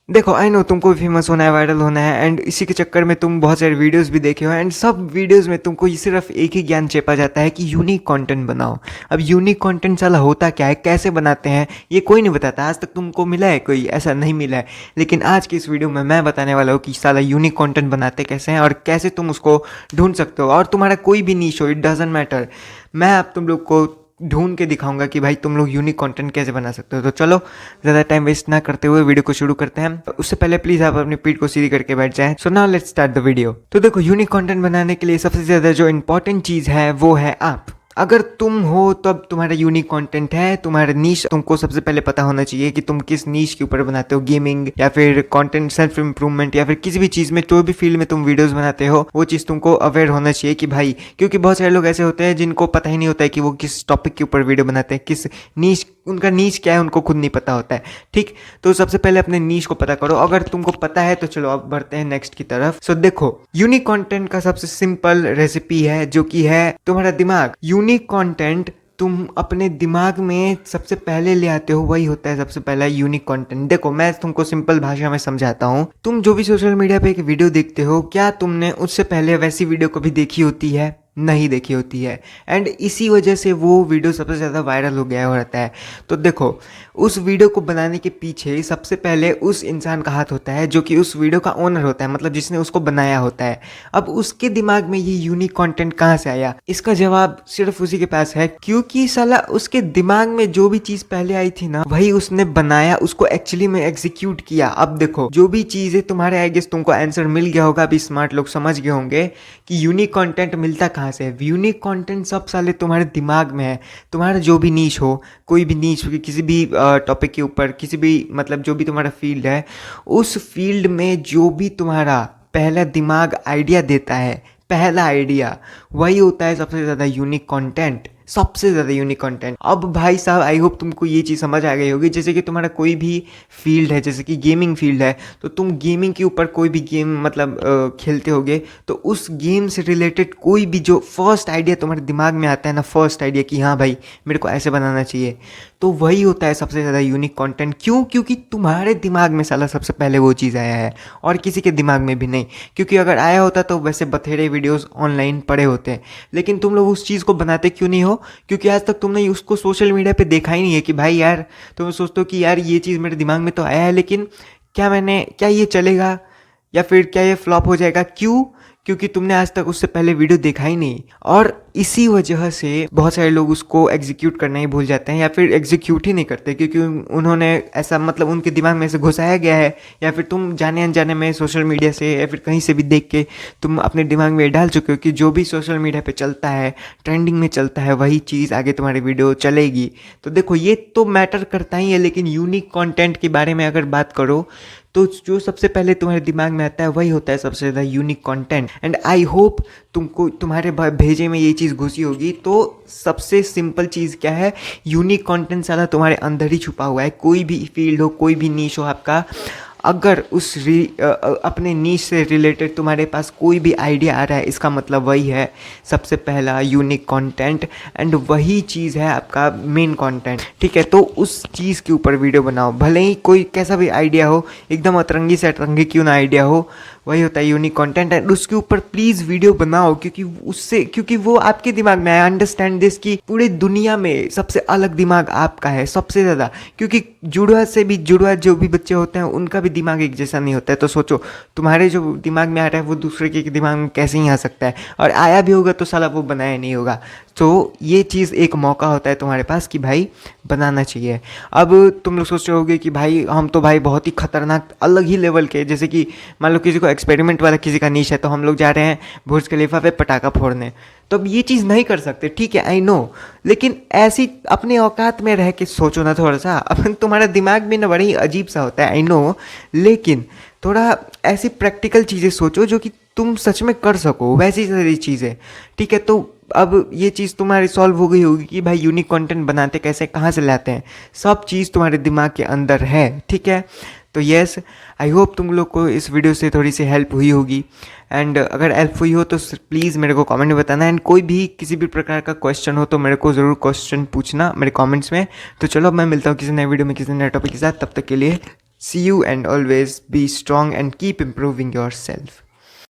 देखो I know तुमको भी फेमस होना है, वायरल होना है, एंड इसी के चक्कर में तुम बहुत सारे वीडियोस भी देखे हो, एंड सब वीडियोस में तुमको सिर्फ एक ही ज्ञान चेपा जाता है कि यूनिक कंटेंट बनाओ। अब यूनिक कंटेंट साला होता क्या है, कैसे बनाते हैं, ये कोई नहीं बताता। आज तक तुमको मिला है कोई? ऐसा नहीं मिला है। लेकिन आज की इस वीडियो में मैं बताने वाला हूँ कि साला यूनिक कंटेंट बनाते कैसे हैं और कैसे तुम उसको ढूंढ सकते हो। और तुम्हारा कोई भी नीश हो, इट डजेंट मैटर, मैं अब तुम लोग को ढूंढ के दिखाऊंगा कि भाई तुम लोग यूनिक कंटेंट कैसे बना सकते हो। तो चलो ज़्यादा टाइम वेस्ट ना करते हुए वीडियो को शुरू करते हैं। उससे पहले प्लीज़ आप अपनी पीठ को सीधी करके बैठ जाएं। So now let's start the video. तो देखो, यूनिक कंटेंट बनाने के लिए सबसे ज़्यादा जो इंपॉर्टेंट चीज़ है वो है आप। अगर तुम हो तब तुम्हारा यूनिक कंटेंट है, तुम्हारा नीश तुमको सबसे पहले पता होना चाहिए कि तुम किस नीश के ऊपर बनाते हो। गेमिंग या फिर कंटेंट सेल्फ इंप्रूवमेंट या फिर किसी भी चीज़ में, जो भी फील्ड में तुम वीडियोस बनाते हो, वो चीज़ तुमको अवेयर होना चाहिए कि भाई, क्योंकि बहुत सारे लोग ऐसे होते हैं जिनको पता ही नहीं होता है कि वो किस टॉपिक के ऊपर वीडियो बनाते हैं, किस नीश, उनका नीश क्या है उनको खुद नहीं पता होता है। ठीक, तो सबसे पहले अपने नीश को पता करो। अगर तुमको पता है तो चलो अब बढ़ते हैं नेक्स्ट की तरफ। सो देखो, यूनिक कंटेंट का सबसे सिंपल रेसिपी है जो कि है तुम्हारा दिमाग। यूनिक कंटेंट तुम अपने दिमाग में सबसे पहले ले आते हो, वही होता है सबसे पहला यूनिक कंटेंट। देखो, मैं तुमको सिंपल भाषा में समझाता हूँ। तुम जो भी सोशल मीडिया पे एक वीडियो देखते हो, क्या तुमने उससे पहले वैसी वीडियो कभी देखी होती है? नहीं देखी होती है, एंड इसी वजह से वो वीडियो सबसे ज़्यादा वायरल हो गया हो रहता है। तो देखो, उस वीडियो को बनाने के पीछे सबसे पहले उस इंसान का हाथ होता है जो कि उस वीडियो का ओनर होता है, मतलब जिसने उसको बनाया होता है। अब उसके दिमाग में ये यूनिक कंटेंट कहाँ से आया? इसका जवाब सिर्फ उसी के पास है, क्योंकि साला उसके दिमाग में जो भी चीज़ पहले आई थी ना, वही उसने बनाया, उसको एक्चुअली में एग्जीक्यूट किया। अब देखो, जो भी चीज़ें तुम्हारे, आई गेस तुमको आंसर मिल गया होगा, अभी स्मार्ट लोग समझ गए होंगे कि यूनिक कंटेंट मिलता कहाँ से है। यूनिक कंटेंट सब साले तुम्हारे दिमाग में है। तुम्हारा जो भी नीश हो, कोई भी नीश, किसी भी टॉपिक के ऊपर, किसी भी, मतलब जो भी तुम्हारा फील्ड है, उस फील्ड में जो भी तुम्हारा पहला दिमाग आइडिया देता है, पहला आइडिया, वही होता है सबसे ज़्यादा यूनिक कंटेंट। सबसे ज़्यादा यूनिक कंटेंट। अब भाई साहब, आई होप तुमको ये चीज़ समझ आ गई होगी। जैसे कि तुम्हारा कोई भी फील्ड है, जैसे कि गेमिंग फील्ड है, तो तुम गेमिंग के ऊपर कोई भी गेम मतलब खेलते होगे, तो उस गेम से रिलेटेड कोई भी जो फर्स्ट आइडिया तुम्हारे दिमाग में आता है ना, फर्स्ट आइडिया कि हाँ भाई मेरे को ऐसे बनाना चाहिए, तो वही होता है सबसे ज़्यादा यूनिक कंटेंट। क्यों? क्योंकि तुम्हारे दिमाग में साला सबसे पहले वो चीज़ आया है, और किसी के दिमाग में भी नहीं। क्योंकि अगर आया होता तो वैसे बथेरे वीडियोस ऑनलाइन पड़े होते हैं, लेकिन तुम लोग उस चीज़ को बनाते क्यों नहीं हो? क्योंकि आज तक तुमने उसको सोशल मीडिया पे देखा ही नहीं है कि भाई यार, तुम सोचते हो कि यार ये चीज़ मेरे दिमाग में तो आया है, लेकिन क्या ये चलेगा या फिर क्या ये फ्लॉप हो जाएगा? क्यों? क्योंकि तुमने आज तक उससे पहले वीडियो देखा ही नहीं, और इसी वजह से बहुत सारे लोग उसको एग्जीक्यूट करना ही भूल जाते हैं, या फिर एग्जीक्यूट ही नहीं करते, क्योंकि उन्होंने ऐसा, मतलब उनके दिमाग में ऐसे घुसाया गया है, या फिर तुम जाने अनजाने में सोशल मीडिया से या फिर कहीं से भी देख के तुम अपने दिमाग में डाल चुके हो कि जो भी सोशल मीडिया पे चलता है, ट्रेंडिंग में चलता है, वही चीज़ आगे तुम्हारी वीडियो चलेगी। तो देखो, ये तो मैटर करता ही है, लेकिन यूनिक कंटेंट के बारे में अगर बात करो तो जो सबसे पहले तुम्हारे दिमाग में आता है वही होता है सबसे ज़्यादा unique content. And I hope तुमको तुम्हारे भेजे में ये चीज़ घुसी होगी। तो सबसे सिंपल चीज़ क्या है? यूनिक कंटेंट सारा तुम्हारे अंदर ही छुपा हुआ है। कोई भी फील्ड हो, कोई भी नीश हो आपका, अगर उस अपने नीश से रिलेटेड तुम्हारे पास कोई भी आइडिया आ रहा है, इसका मतलब वही है सबसे पहला यूनिक कंटेंट, एंड वही चीज़ है आपका मेन कंटेंट। ठीक है, तो उस चीज़ के ऊपर वीडियो बनाओ, भले ही कोई कैसा भी आइडिया हो, एकदम अतरंगी से अतरंगी क्यों ना आइडिया हो, वही होता है यूनिक कंटेंट। एंड उसके ऊपर प्लीज़ वीडियो बनाओ, क्योंकि वो आपके दिमाग में है। अंडरस्टैंड दिस कि पूरे दुनिया में सबसे अलग दिमाग आपका है सबसे ज़्यादा, क्योंकि जुड़वा जो भी बच्चे होते हैं उनका भी दिमाग एक जैसा नहीं होता है। तो सोचो, तुम्हारे जो दिमाग में आ रहा है वो दूसरे के दिमाग में कैसे ही आ सकता है, और आया भी होगा तो साला वो बनाया नहीं होगा। तो ये चीज़ एक मौका होता है तुम्हारे पास कि भाई बनाना चाहिए। अब तुम लोग सोच रहे होगे कि भाई हम तो भाई बहुत ही खतरनाक अलग ही लेवल के, जैसे कि मान लो किसी को एक्सपेरिमेंट वाला किसी का नीश है, तो हम लोग जा रहे हैं बुर्ज खलीफा पे पटाखा फोड़ने, तो अब ये चीज़ नहीं कर सकते, ठीक है, आई नो, लेकिन ऐसी अपने औकात में रह के सोचो ना थोड़ा सा। अपन तुम्हारा दिमाग भी ना बड़ी अजीब सा होता है, आई नो, लेकिन थोड़ा ऐसी प्रैक्टिकल चीज़ें सोचो जो कि तुम सच में कर सको, वैसी सारी चीज़ें। ठीक है, तो अब ये चीज़ तुम्हारी सॉल्व हो गई होगी कि भाई यूनिक कंटेंट बनाते कैसे, कहाँ से लाते हैं, सब चीज़ तुम्हारे दिमाग के अंदर है। ठीक है, तो यस, आई होप तुम लोग को इस वीडियो से थोड़ी सी हेल्प हुई होगी, एंड अगर हेल्प हुई हो तो प्लीज़ मेरे को कमेंट में बताना, एंड कोई भी किसी भी प्रकार का क्वेश्चन हो तो मेरे को ज़रूर क्वेश्चन पूछना मेरे कमेंट्स में। तो चलो, अब मैं मिलता हूँ किसी नए वीडियो में किसी नए टॉपिक के साथ, तब तक के लिए See you and always be strong and keep improving yourself.